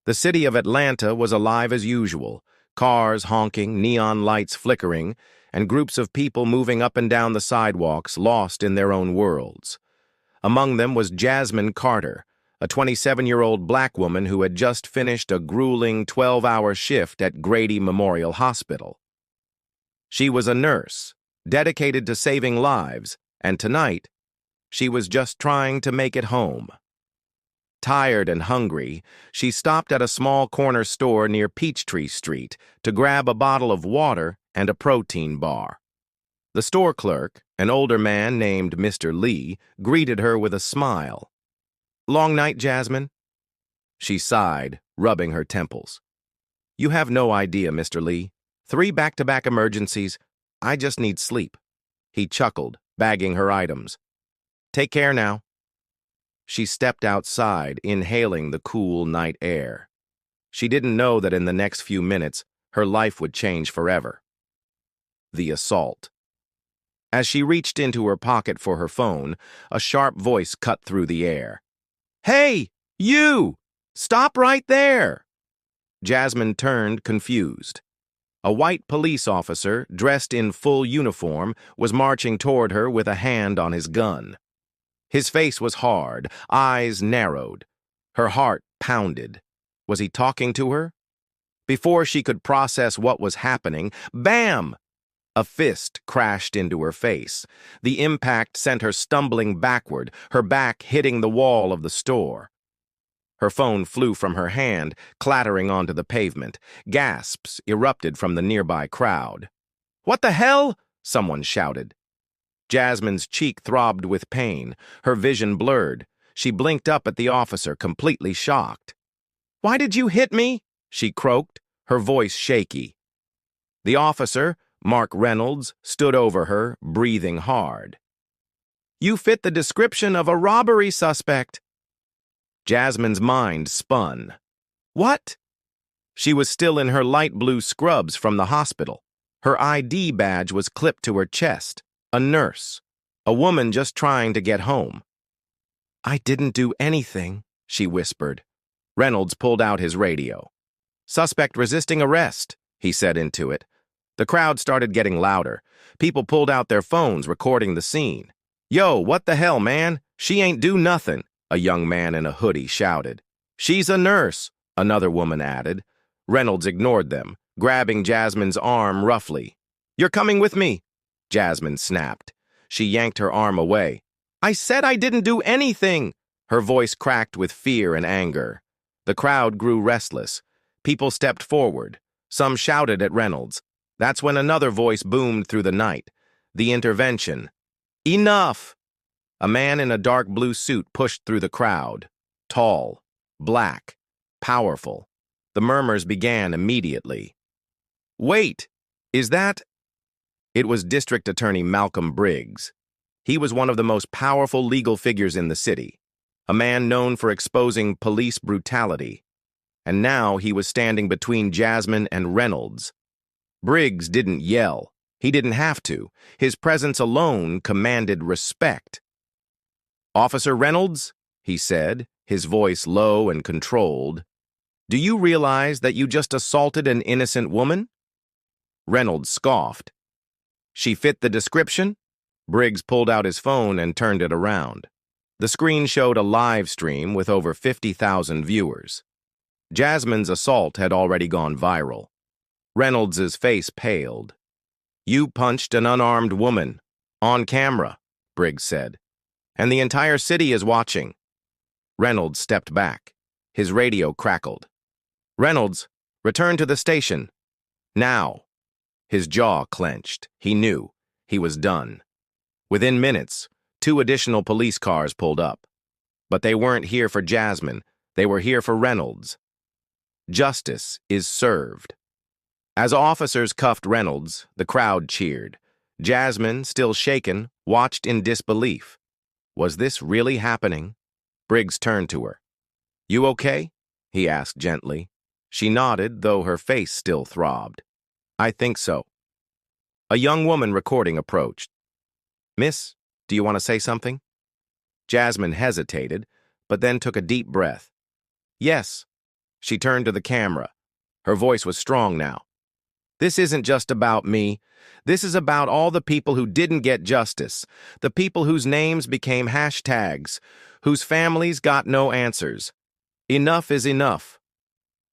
The city of Atlanta was alive as usual, cars honking, neon lights flickering, and groups of people moving up and down the sidewalks, lost in their own worlds. Among them was Jasmine Carter, a 27-year-old black woman who had just finished a grueling 12-hour shift at Grady Memorial Hospital. She was a nurse, dedicated to saving lives, and tonight, she was just trying to make it home. Tired and hungry, she stopped at a small corner store near Peachtree Street to grab a bottle of water and a protein bar. The store clerk, an older man named Mr. Lee, greeted her with a smile. "Long night, Jasmine?" She sighed, rubbing her temples. "You have no idea, Mr. Lee. 3 back-to-back emergencies. I just need sleep." He chuckled, bagging her items. "Take care now." She stepped outside, inhaling the cool night air. She didn't know that in the next few minutes, her life would change forever. The assault. As she reached into her pocket for her phone, a sharp voice cut through the air. "Hey, you! Stop right there!" Jasmine turned, confused. A white police officer, dressed in full uniform, was marching toward her with a hand on his gun. His face was hard, eyes narrowed. Her heart pounded. Was he talking to her? Before she could process what was happening, bam! A fist crashed into her face. The impact sent her stumbling backward, her back hitting the wall of the store. Her phone flew from her hand, clattering onto the pavement. Gasps erupted from the nearby crowd. "What the hell?" someone shouted. Jasmine's cheek throbbed with pain, her vision blurred. She blinked up at the officer, completely shocked. "Why did you hit me?" she croaked, her voice shaky. The officer, Mark Reynolds, stood over her, breathing hard. "You fit the description of a robbery suspect." Jasmine's mind spun. What? She was still in her light blue scrubs from the hospital. Her ID badge was clipped to her chest. A nurse. A woman just trying to get home. "I didn't do anything," she whispered. Reynolds pulled out his radio. "Suspect resisting arrest," he said into it. The crowd started getting louder. People pulled out their phones, recording the scene. "Yo, what the hell, man? She ain't do nothing," a young man in a hoodie shouted. "She's a nurse," another woman added. Reynolds ignored them, grabbing Jasmine's arm roughly. "You're coming with me," Jasmine snapped. She yanked her arm away. "I said I didn't do anything!" Her voice cracked with fear and anger. The crowd grew restless. People stepped forward. Some shouted at Reynolds. That's when another voice boomed through the night. The intervention. "Enough!" A man in a dark blue suit pushed through the crowd. Tall, black, powerful. The murmurs began immediately. "Wait! Is that—" It was District Attorney Malcolm Briggs. He was one of the most powerful legal figures in the city, a man known for exposing police brutality. And now he was standing between Jasmine and Reynolds. Briggs didn't yell. He didn't have to. His presence alone commanded respect. "Officer Reynolds," he said, his voice low and controlled, "do you realize that you just assaulted an innocent woman?" Reynolds scoffed. "She fit the description?" Briggs pulled out his phone and turned it around. The screen showed a live stream with over 50,000 viewers. Jasmine's assault had already gone viral. Reynolds's face paled. "You punched an unarmed woman. On camera," Briggs said. "And the entire city is watching." Reynolds stepped back. His radio crackled. "Reynolds, return to the station. Now." His jaw clenched. He knew. He was done. Within minutes, 2 additional police cars pulled up. But they weren't here for Jasmine. They were here for Reynolds. Justice is served. As officers cuffed Reynolds, the crowd cheered. Jasmine, still shaken, watched in disbelief. Was this really happening? Briggs turned to her. "You okay?" he asked gently. She nodded, though her face still throbbed. "I think so." A young woman recording approached. "Miss, do you want to say something?" Jasmine hesitated, but then took a deep breath. "Yes, She turned to the camera. Her voice was strong now. This isn't just about me. This is about all the people who didn't get justice, the people whose names became hashtags, whose families got no answers. Enough is enough.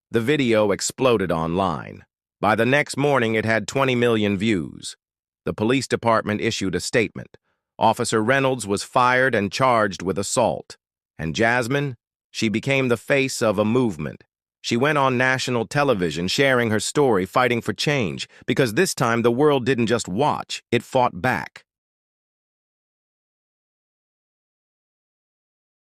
The video exploded online. By the next morning, it had 20 million views. The police department issued a statement. Officer Reynolds was fired and charged with assault. And Jasmine, she became the face of a movement. She went on national television sharing her story, fighting for change, because this time the world didn't just watch, it fought back.